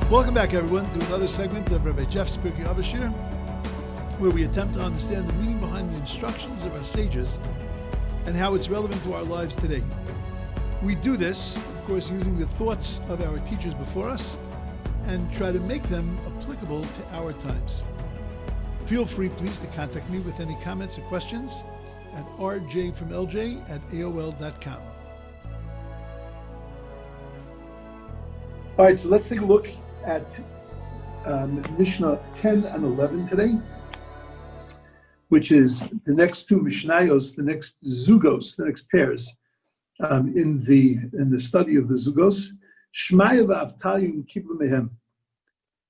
Welcome back, everyone, to another segment of Rabbi Jeff's Pirkei Avos, where we attempt to understand the meaning behind the instructions of our sages and how it's relevant to our lives today. We do this, of course, using the thoughts of our teachers before us and try to make them applicable to our times. Feel free, please, to contact me with any comments or questions at rjfromlj@aol.com. All right, so let's take a look at Mishna 10 and 11 today, which is the next two Mishnayos, the next Zugos, the next pairs in the study of the Zugos. Shmaya v'avtalim kiblu mehem.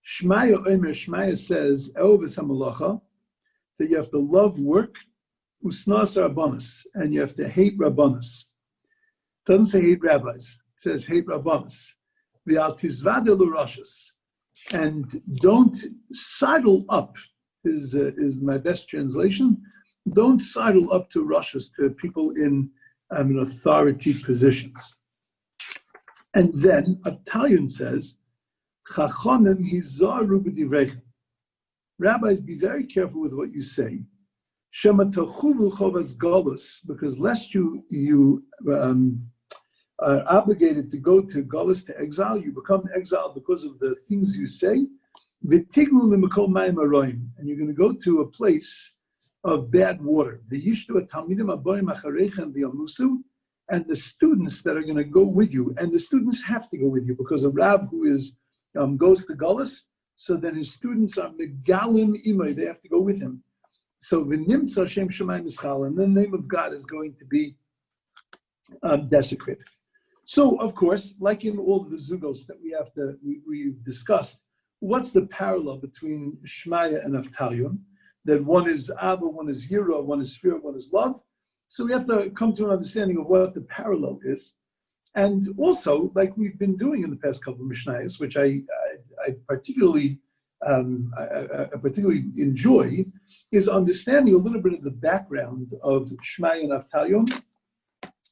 Shmaya says, that you have to love work, usnas rabbanos, and you have to hate rabbanos. It doesn't say hate rabbis, it says hate rabbanos. And don't sidle up, is my best translation. Don't sidle up to Roshas, to people in authority positions. And then Avtalion says, Chachamim hizaru b'divreichem. Rabbis, be very careful with what you say. Shema tochuvu chovas galus, because lest you are obligated to go to galus, to exile, you become exiled because of the things you say. V'tiglu l'mekol mayim aroim, and you're going to go to a place of bad water. V'yishtu talmidim aboim achareichem v'yamusu, and the students that are going to go with you, and the students have to go with you because a Rav who is goes to galus, so then his students are megalim imay, they have to go with him. So v'nimtza shem shemayim mischal, and the name of God is going to be desecrated. So, of course, like in all of the Zugos that we discussed, what's the parallel between Shmaya and Avtalion? That one is Ava, one is Yira, one is Fear, one is love. So we have to come to an understanding of what the parallel is. And also, like we've been doing in the past couple of Mishnayos, which I particularly enjoy, is understanding a little bit of the background of Shmaya and Avtalion,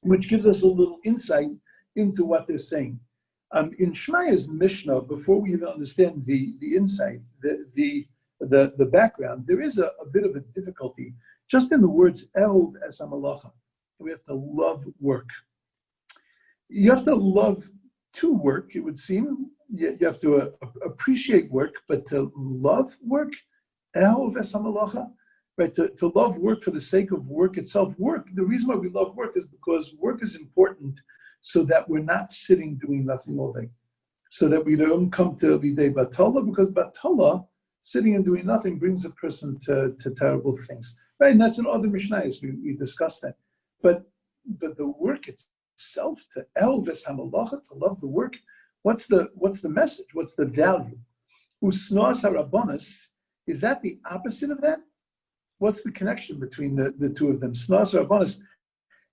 which gives us a little insight into what they're saying. In Shmaya's Mishnah, before we even understand the insight, the background, there is a bit of a difficulty just in the words Ehov es hamalacha. We have to love work. You have to love to work, it would seem. You have to appreciate work, but to love work, Ehov es hamalacha, right? To love work for the sake of work itself. Work, the reason why we love work is because work is important so that we're not sitting doing nothing all day. So that we don't come to Lidei Batala, because Batala, sitting and doing nothing, brings a person to terrible things. Right, and that's in other Mishnayos, we discussed that. But the work itself, to elves hamalacha, to love the work, what's the message? What's the value? Usnas harabanos, is that the opposite of that? What's the connection between the two of them? Snas harabanos,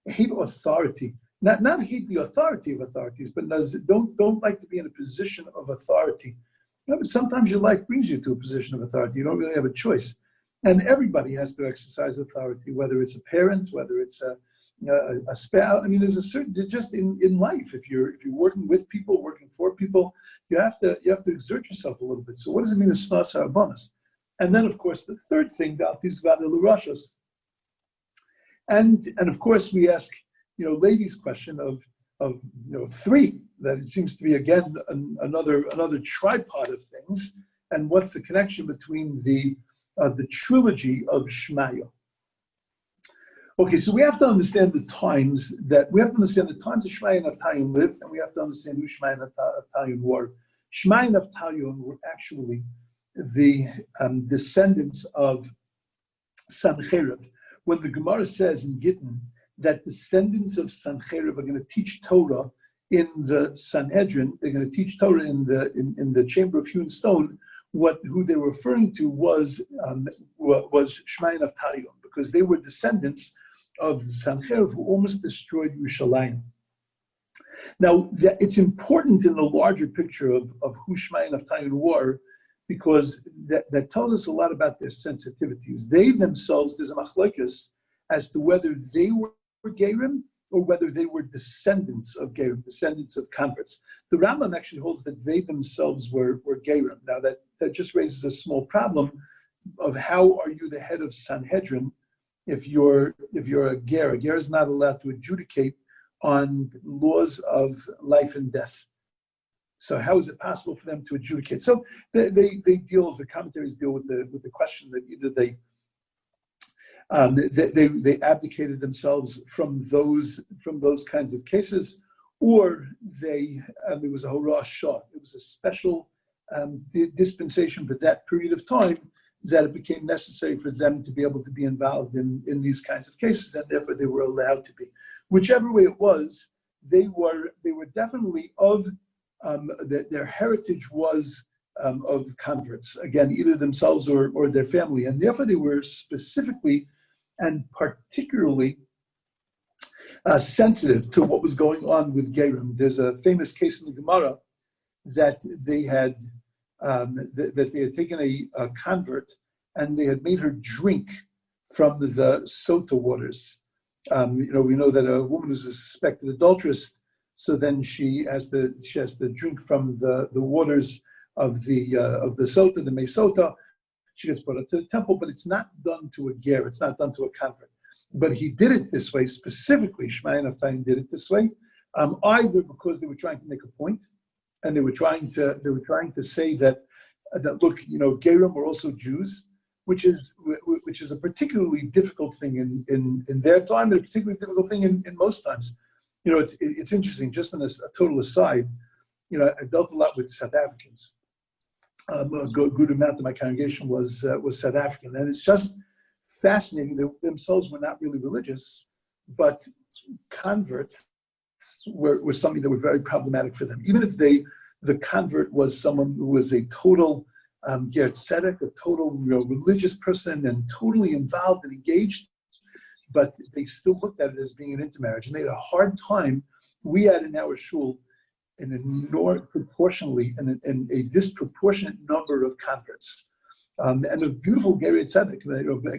hate authority. Not hate the authority of authorities, but don't like to be in a position of authority. But sometimes your life brings you to a position of authority. You don't really have a choice. And everybody has to exercise authority, whether it's a parent, whether it's a spouse. I mean, there's a certain, just in life, if you're working with people, working for people, you have to exert yourself a little bit. So what does it mean to snas harabanos? And then, of course, the third thing, and of course, we ask, ladies' question of three, that it seems to be again another tripod of things, and what's the connection between the trilogy of Shmaya? Okay, so we have to understand the times that Shmaya and Avtalion lived, and we have to understand who Shmaya and Avtalion were. Shmaya and Avtalion were actually the descendants of Sancheriv. When the Gemara says in Gittin that descendants of Sancheriv are going to teach Torah in the Sanhedrin, they're going to teach Torah in the chamber of hewn stone, who they were referring to was Shmaya and Avtalion, because they were descendants of Sancheriv who almost destroyed Yerushalayim. Now, it's important in the larger picture of who Shmaya and Avtalion were, because that tells us a lot about their sensitivities. They themselves, there's a machlokes as to whether they were Gerim or whether they were descendants of Gerim, descendants of converts. The Rambam actually holds that they themselves were Gerim. Now that just raises a small problem of how are you the head of Sanhedrin if you're a Ger. A Ger is not allowed to adjudicate on laws of life and death. So how is it possible for them to adjudicate? So they deal, the commentaries deal with the question that either they abdicated themselves from those kinds of cases, or it was a horah shah. It was a special dispensation for that period of time that it became necessary for them to be able to be involved in these kinds of cases, and therefore they were allowed to be. Whichever way it was, they were definitely of their heritage was of converts. Again, either themselves or their family, and therefore they were specifically and particularly sensitive to what was going on with Gerim. There's a famous case in the Gemara that they had taken a convert and they had made her drink from the sota waters. We know that a woman who's a suspected adulteress, so then she has to drink from the waters of the sota, the mesota. She gets brought up to the temple, but it's not done to a ger, it's not done to a convert. But he did it this way, specifically, Shmaya Naftalim did it this way, either because they were trying to make a point, and they were trying to say that look, Gerim were also Jews, which is a particularly difficult thing in their time, and a particularly difficult thing in most times. It's interesting. Just on a total aside, I've dealt a lot with South Africans. A good amount of my congregation was South African, and it's just fascinating. They themselves were not really religious, but converts were something that were very problematic for them. Even if the convert was someone who was a total ger tzedek, a total religious person, and totally involved and engaged, but they still looked at it as being an intermarriage, and they had a hard time. We had in our shul proportionally and a disproportionate number of converts, and a beautiful ger tzedek,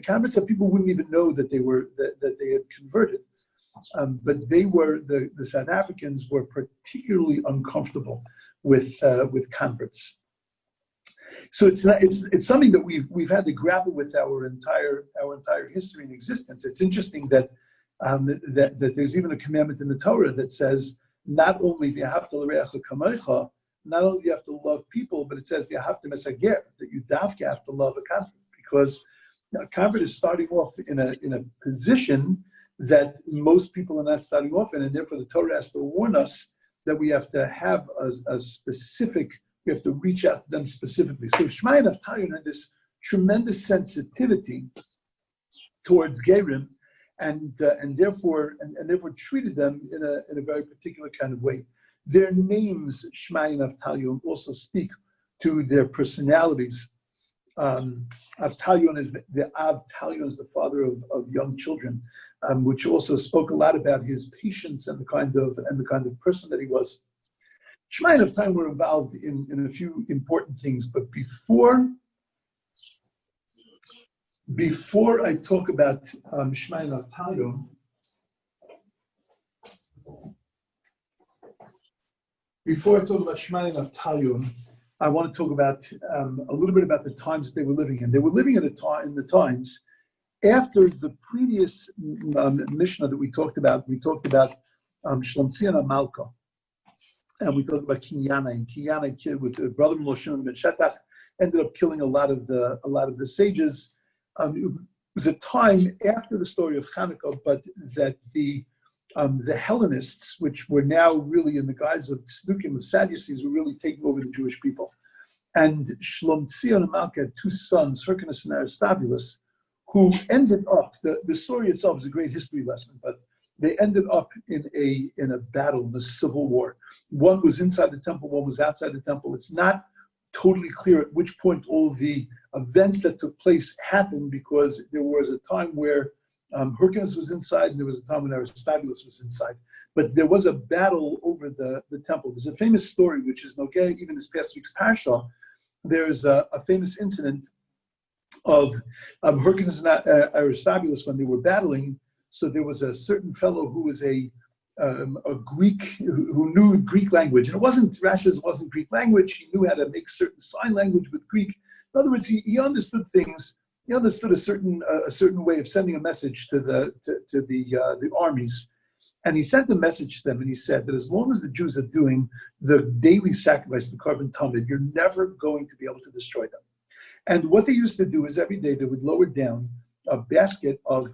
converts that people wouldn't even know that they had converted. But they were the South Africans were particularly uncomfortable with converts. So it's something that we've had to grapple with our entire history and existence. It's interesting that there's even a commandment in the Torah that says not only do you have to love people, but it says you have to mesager, that you have to love a convert, because a convert is starting off in a position that most people are not starting off in, and therefore the Torah has to warn us that we have to have a specific. We have to reach out to them specifically. So Shmaya Naftalim had this tremendous sensitivity towards Gerim, and therefore treated them in a very particular kind of way. Their names, Shmaya Naftalim, also speak to their personalities. Avtalion is the father of young children, which also spoke a lot about his patience and the kind of person that he was. Shmaya Naftalim were involved in a few important things, but before I talk about Shmaya Naftalim, I want to talk about a little bit about the times that they were living in. They were living in the times after the previous Mishna that we talked about. We talked about Shlomtzion Malka, and we talked about Kinyana. And Kinyana, with the brother-in-law Shimon ben Shetach, ended up killing a lot of the sages. It was a time after the story of Hanukkah, but that the Hellenists, which were now really in the guise of Tzdukim, of Sadducees, were really taking over the Jewish people. And Shlomtzion and Malka had two sons, Hyrcanus and Aristobulus, who ended up, the story itself is a great history lesson, but they ended up in a battle, in a civil war. One was inside the temple, one was outside the temple. It's not totally clear at which point all the events that took place happened, because there was a time where Hyrcanus was inside, and there was a time when Aristobulus was inside. But there was a battle over the temple. There's a famous story, which is okay, even this past week's parsha. There's a famous incident of Hyrcanus and Aristobulus when they were battling. So there was a certain fellow who was a a Greek who knew Greek language, and Rashi's wasn't Greek language. He knew how to make certain sign language with Greek. In other words, he understood things. He understood a certain way of sending a message to the armies, and he sent a message to them, and he said that as long as the Jews are doing the daily sacrifice, the korban tamid, you're never going to be able to destroy them. And what they used to do is every day they would lower down a basket of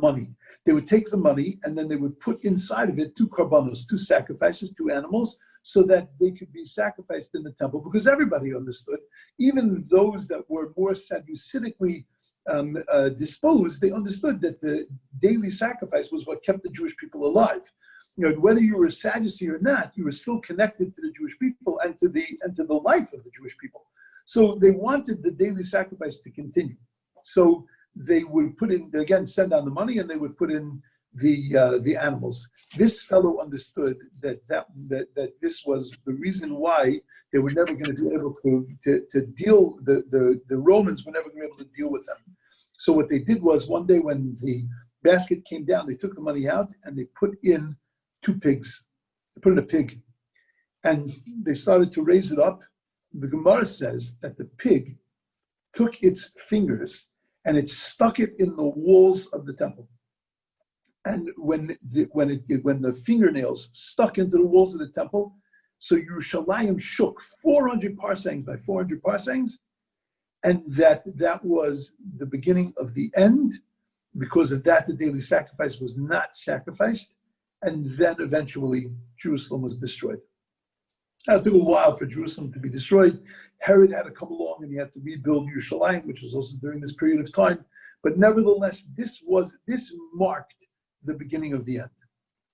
money. They would take the money and then they would put inside of it 2 korbanos, 2 sacrifices, 2 animals, so that they could be sacrificed in the temple, because everybody understood, even those that were more Sadducetically disposed, they understood that the daily sacrifice was what kept the Jewish people alive. Whether you were a Sadducee or not, you were still connected to the Jewish people and to the life of the Jewish people. So they wanted the daily sacrifice to continue. So they would put in, again, send down the money, and they would put in the animals. This fellow understood that this was the reason why they were never going to be able to deal, the Romans were never going to be able to deal with them. So what they did was, one day when the basket came down, they took the money out and they put in 2 pigs. They put in a pig. And they started to raise it up. The Gemara says that the pig took its fingers and it stuck it in the walls of the temple. And when the fingernails stuck into the walls of the temple, so Yerushalayim shook 400 parsangs by 400 parsangs, and that was the beginning of the end. Because of that, the daily sacrifice was not sacrificed, and then eventually Jerusalem was destroyed. Now, it took a while for Jerusalem to be destroyed. Herod had to come along and he had to rebuild Yerushalayim, which was also during this period of time. But nevertheless, this marked the beginning of the end.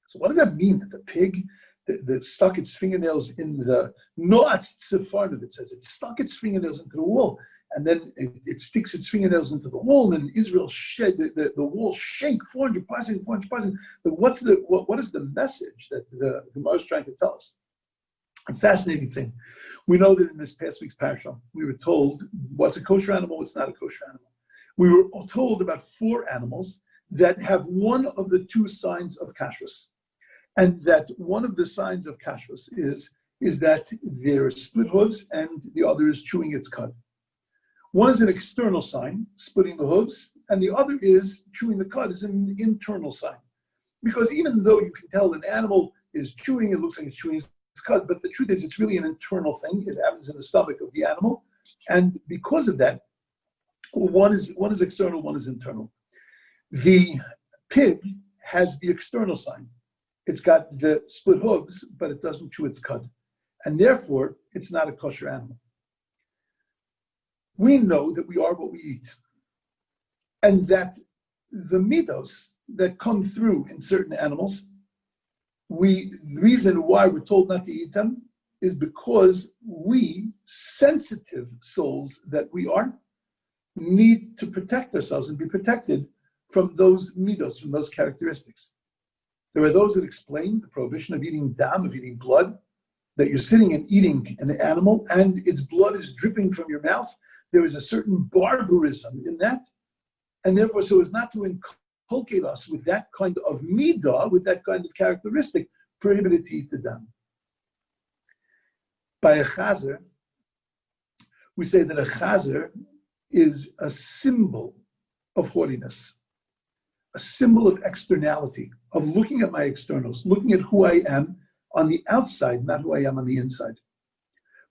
So what does that mean, that the pig that stuck its fingernails in the Noat Tzifarnav, it says it stuck its fingernails into the wall, and then it sticks its fingernails into the wall, and Israel the wall shake 400 parsecs. But what is the message that the Gemara is trying to tell us? A fascinating thing. We know that in this past week's parasha, we were told what's a kosher animal, what's not a kosher animal. We were told about 4 animals that have one of the 2 signs of kashrus. And that one of the signs of kashrus is that there are split hooves and the other is chewing its cud. One is an external sign, splitting the hooves, and the other is chewing the cud, is an internal sign. Because even though you can tell an animal is chewing, it looks like it's chewing its cud, but the truth is it's really an internal thing. It happens in the stomach of the animal. And because of that, one is external, one is internal. The pig has the external sign. It's got the split hooves, but it doesn't chew its cud. And therefore, it's not a kosher animal. We know that we are what we eat. And that the midos that come through in certain animals, the reason why we're told not to eat them is because we, sensitive souls that we are, need to protect ourselves and be protected from those midos, from those characteristics. There are those that explain the prohibition of eating dam, of eating blood, that you're sitting and eating an animal and its blood is dripping from your mouth. There is a certain barbarism in that. And therefore, so as not to inculcate us with that kind of midah, with that kind of characteristic, prohibited to eat the dam. By a chazer, we say that a chazer is a symbol of haughtiness, a symbol of externality, of looking at my externals, looking at who I am on the outside, not who I am on the inside.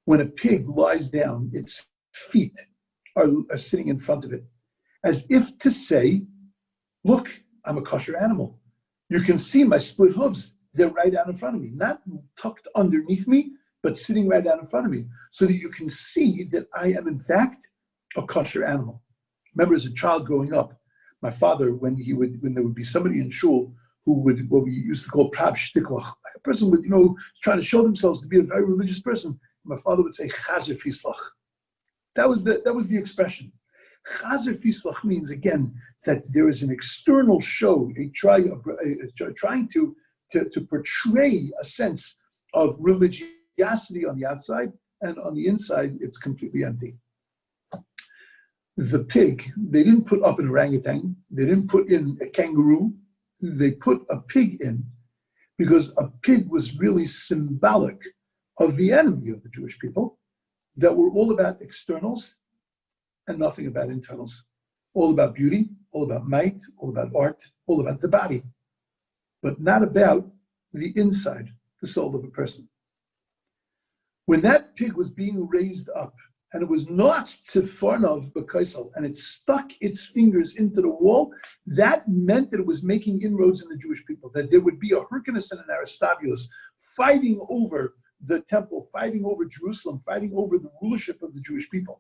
When a pig lies down, its feet are sitting in front of it, as if to say, look, I'm a kosher animal. You can see my split hooves. They're right out in front of me, not tucked underneath me, but sitting right out in front of me, so that you can see that I am, in fact, a kosher animal. Remember, as a child growing up, my father, when there would be somebody in shul who would, what we used to call prav shtiklach, a person would, trying to show themselves to be a very religious person, my father would say, chazer fislach. That was the expression. Chazer fislach means, again, that there is an external show, trying to portray a sense of religiosity on the outside, and on the inside, it's completely empty. The pig, they didn't put up an orangutan, they didn't put in a kangaroo, they put a pig in because a pig was really symbolic of the enemy of the Jewish people that were all about externals and nothing about internals. All about beauty, all about might, all about art, all about the body, but not about the inside, the soul of a person. When that pig was being raised up, and it was not tzifarnav b'kaisel, and it stuck its fingers into the wall, that meant that it was making inroads in the Jewish people, that there would be a Hyrcanus and an Aristobulus fighting over the temple, fighting over Jerusalem, fighting over the rulership of the Jewish people.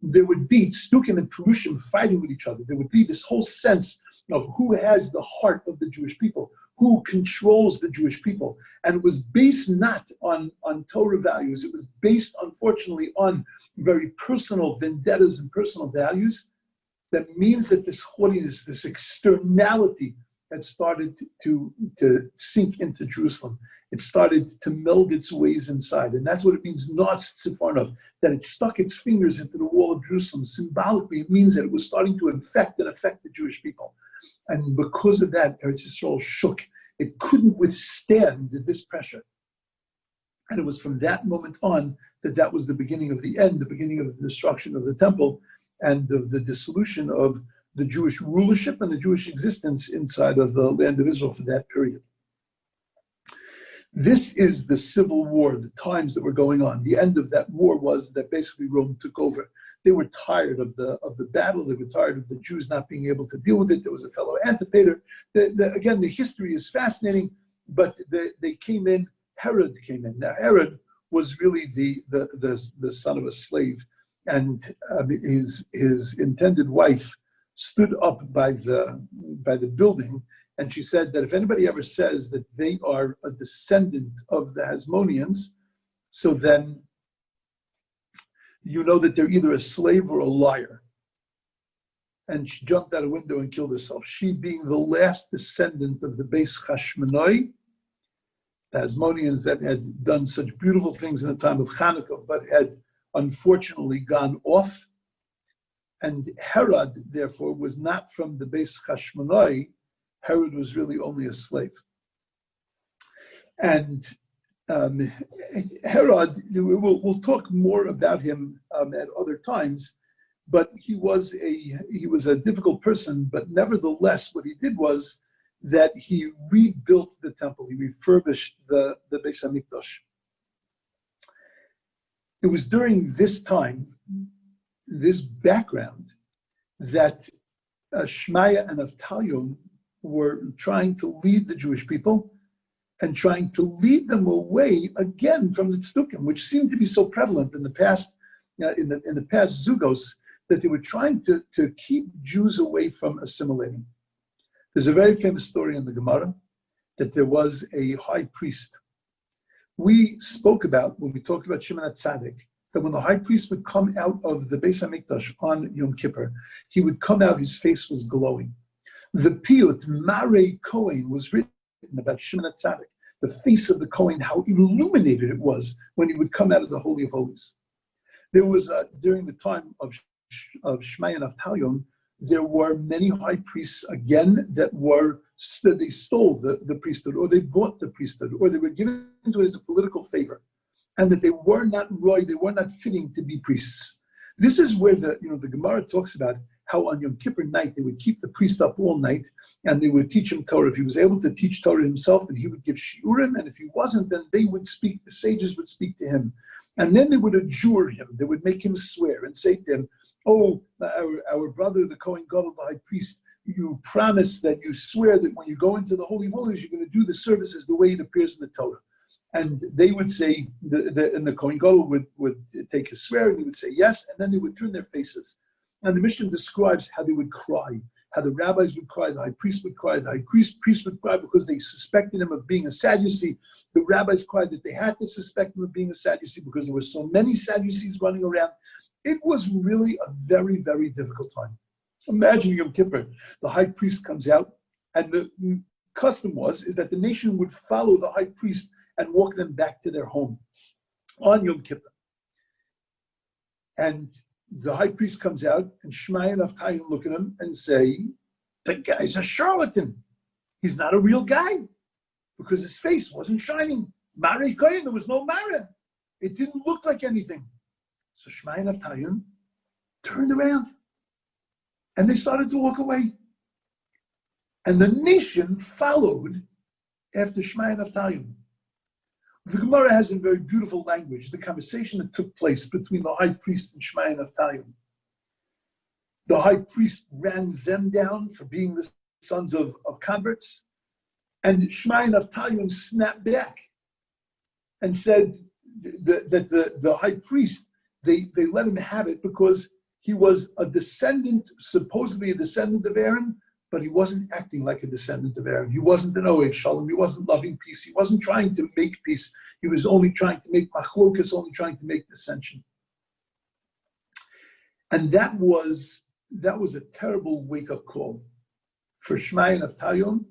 There would be Tzdukim and Perushim fighting with each other. There would be this whole sense of who has the heart of the Jewish people, who controls the Jewish people. And it was based not on Torah values. It was based, unfortunately, on very personal vendettas and personal values. That means that this haughtiness, this externality had started to sink into Jerusalem. It started to meld its ways inside. And that's what it means, not tzifarnav, that it stuck its fingers into the wall of Jerusalem. Symbolically, it means that it was starting to affect the Jewish people. And because of that, Eretz Yisrael shook. It couldn't withstand this pressure. And it was from that moment on that was the beginning of the end, the beginning of the destruction of the temple and of the dissolution of the Jewish rulership and the Jewish existence inside of the land of Israel for that period. This is the civil war, the times that were going on. The end of that war was that basically Rome took over. They were tired of the battle. They were tired of the Jews not being able to deal with it. There was a fellow Antipater. Again, the history is fascinating, but they came in. Herod came in. Now, Herod was really the son of a slave, and his intended wife stood up by the building, and she said that if anybody ever says that they are a descendant of the Hasmoneans, so then you know that they're either a slave or a liar. And she jumped out a window and killed herself. She being the last descendant of the Beis Hashmonai, the Hasmoneans that had done such beautiful things in the time of Hanukkah, but had unfortunately gone off. And Herod, therefore, was not from the Beis Hashmonai. Herod was really only a slave. And Herod, we'll talk more about him at other times, but he was a difficult person. But nevertheless, what he did was that he rebuilt the temple. He refurbished the Beis Hamikdash. It was during this time, this background, that Shmaya and Avtalion were trying to lead the Jewish people and trying to lead them away again from the tzdukim, which seemed to be so prevalent in the past, in the past zugos, that they were trying to keep Jews away from assimilating. There's a very famous story in the Gemara that there was a high priest. We spoke about, when we talked about Shimon HaTzadik, that when the high priest would come out of the Beis HaMikdash on Yom Kippur, he would come out, his face was glowing. The piyut, Marei Kohen, was written about Shimon HaTzadik, the face of the Kohen, how illuminated it was when he would come out of the Holy of Holies. There was, during the time of Shmaya and Avtalion, there were many high priests, again, they stole the priesthood, or they bought the priesthood, or they were given to it as a political favor, and that they were not fitting to be priests. This is where the Gemara talks about how on Yom Kippur night they would keep the priest up all night and they would teach him Torah. If he was able to teach Torah himself, then he would give shiurim, and if he wasn't, then they would speak, the sages would speak to him. And then they would adjure him, they would make him swear and say to him, "Oh, our brother, the Kohen Gadol, the high priest, you promise that you swear that when you go into the Holy of Holies, you're going to do the services the way it appears in the Torah." And they would say, and the Kohen Gadol would take his swear, and he would say yes, and then they would turn their faces. And the Mishna describes how they would cry, how the rabbis would cry, the high priest would cry, the high priest would cry because they suspected him of being a Sadducee. The rabbis cried that they had to suspect him of being a Sadducee because there were so many Sadducees running around. It was really a very, very difficult time. Imagine Yom Kippur, the high priest comes out, and the custom is that the nation would follow the high priest and walk them back to their home on Yom Kippur. And the high priest comes out, and Shmaya and Avtalion look at him and say, "The guy's a charlatan. He's not a real guy. because his face wasn't shining. Mare Kohen, there was no Mare. It didn't look like anything. So Shmaya and Avtalim turned around and they started to walk away. And the nation followed after Shmaya and Avtalim. The Gemara has a very beautiful language, the conversation that took place between the high priest and Shmaya and Avtalim. The high priest ran them down for being the sons of converts, and Shmaya and Avtalim snapped back and said that the high priest, they let him have it because he was a descendant, supposedly a descendant of Aaron, but he wasn't acting like a descendant of Aaron. He wasn't an Ohev Shalom. He wasn't loving peace. He wasn't trying to make peace. He was only trying to make machlokas, only trying to make dissension. And that was a terrible wake-up call for Shmaya and Avtalim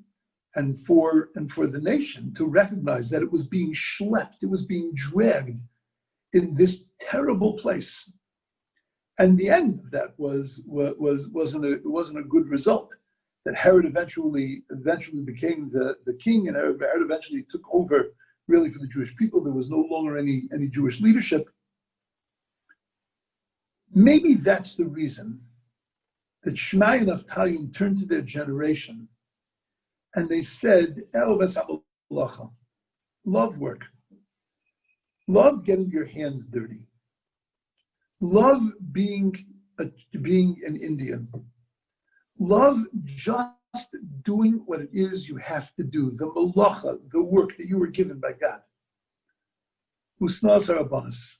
and for the nation to recognize that it was being schlepped, it was being dragged in this terrible place. And the end of that wasn't a good result. That Herod eventually became the king, and Herod eventually took over really for the Jewish people. There was no longer any Jewish leadership. Maybe that's the reason that Shmaya and Avtalim turned to their generation and they said, love work. Love getting your hands dirty. Love being an Indian. Love just doing what it is you have to do, the malacha, the work that you were given by God. Usnas Rabbanis.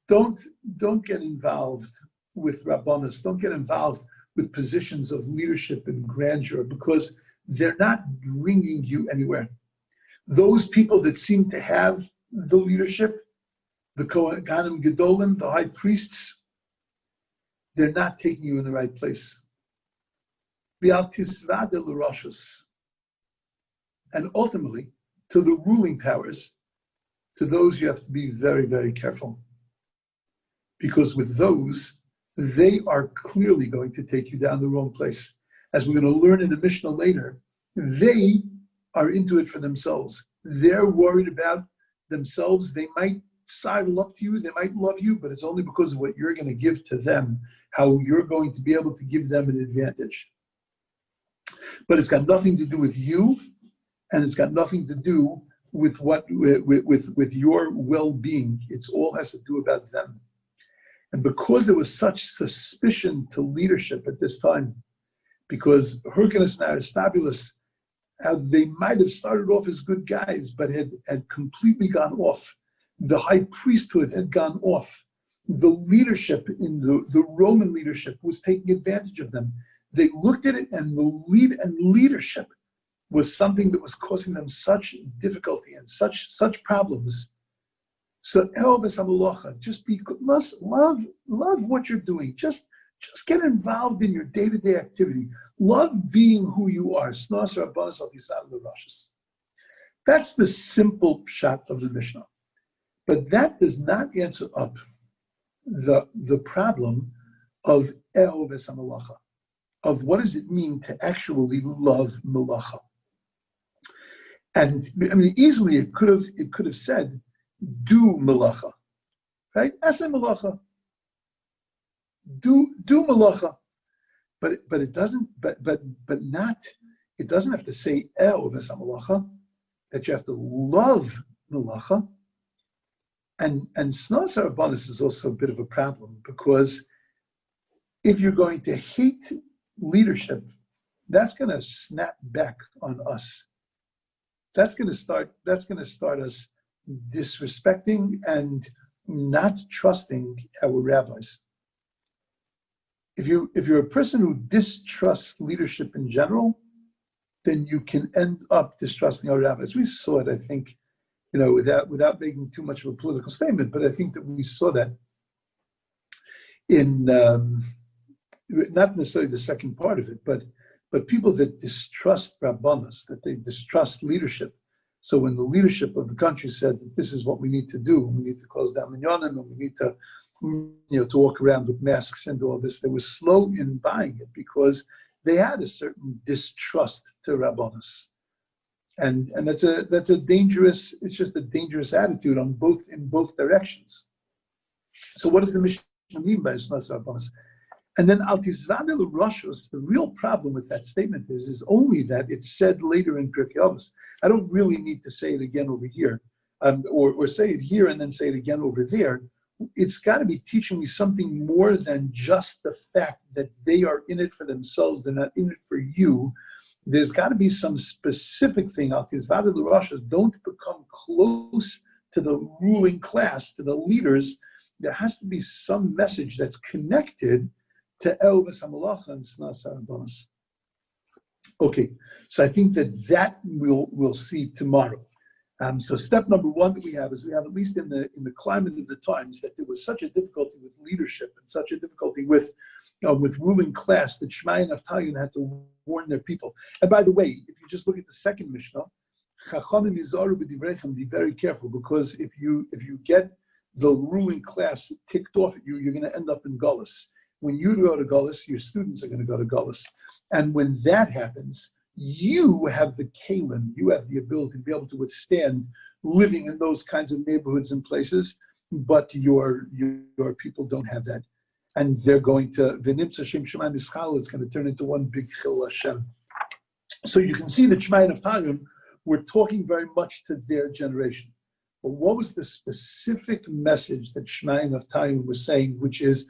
Don't get involved with Rabbanis. Don't get involved with positions of leadership and grandeur because they're not bringing you anywhere. Those people that seem to have the leadership, the Kohanim Gedolim, the high priests, they're not taking you in the right place. And ultimately, to the ruling powers, to those you have to be very, very careful. Because with those, they are clearly going to take you down the wrong place. As we're going to learn in the Mishna later, they are into it for themselves. They're worried about themselves. They might sidle up to you, they might love you, but it's only because of what you're going to give to them, how you're going to be able to give them an advantage. But it's got nothing to do with you, and it's got nothing to do with with your well-being. It all has to do about them. And because there was such suspicion to leadership at this time, because Hyrcanus and Aristobulus, they might have started off as good guys, but had completely gone off. The high priesthood had gone off. The leadership in the Roman leadership was taking advantage of them. They looked at it, and leadership was something that was causing them such difficulty and such problems. So just be good. Love what you're doing. Just get involved in your day-to-day activity. Love being who you are. That's the simple shot of the Mishnah. But that does not answer up the problem of Eoves HaMalacha, of what does it mean to actually love Malacha. And I mean, easily it could have said, do Malacha, right? Asa Malacha, do Malacha, but it doesn't. But not. It doesn't have to say Eoves HaMalacha, that you have to love Malacha. And Snas HaRabbanis is also a bit of a problem, because if you're going to hate leadership, that's going to snap back on us. That's going to start us disrespecting and not trusting our rabbis. If you're a person who distrusts leadership in general, then you can end up distrusting our rabbis. We saw it, I think, without making too much of a political statement, but I think that we saw that in not necessarily the second part of it, but people that distrust Rabbanos, that they distrust leadership. So when the leadership of the country said that this is what we need to do, we need to close down minyanim, and we need to walk around with masks and all this, they were slow in buying it because they had a certain distrust to Rabbanos. And that's a dangerous, it's just a dangerous attitude in both directions. So what does the Mishna mean by Shnas Avos? And then Al Tizvadel Roshos, the real problem with that statement is only that it's said later in Pirkei Avos. I don't really need to say it again over here, or say it here and then say it again over there. It's got to be teaching me something more than just the fact that they are in it for themselves, they're not in it for you. There's got to be some specific thing. Al Tizvadel Roshos, don't become close to the ruling class, to the leaders. There has to be some message that's connected to Elvis Hamalacha and Snas Harabanas. Okay, so I think that we'll see tomorrow. So step number one that we have is at least in the climate of the times that there was such a difficulty with leadership and such a difficulty with ruling class that Shmai and Avtalion had to warn their people. And by the way, if you just look at the second Mishnah, Chachamim Yizaru b'divreichem, be very careful, because if you get the ruling class ticked off at you, you're going to end up in Gullus. When you go to Gullus, your students are going to go to Gullus. And when that happens, you have the kalim, you have the ability to be able to withstand living in those kinds of neighborhoods and places, but your people don't have that. And they're going to, V'nimtza Shem Shemai Mischal, it's going to turn into one big Chil Hashem. So you can see that Shmai and Avtalion were talking very much to their generation. But what was the specific message that Shmai and Avtalion were saying, which is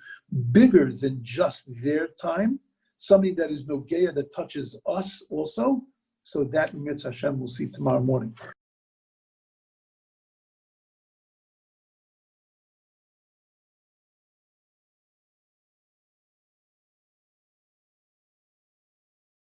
bigger than just their time, something that is nogeya, that touches us also? So that in Mitzvah Hashem we'll see tomorrow morning.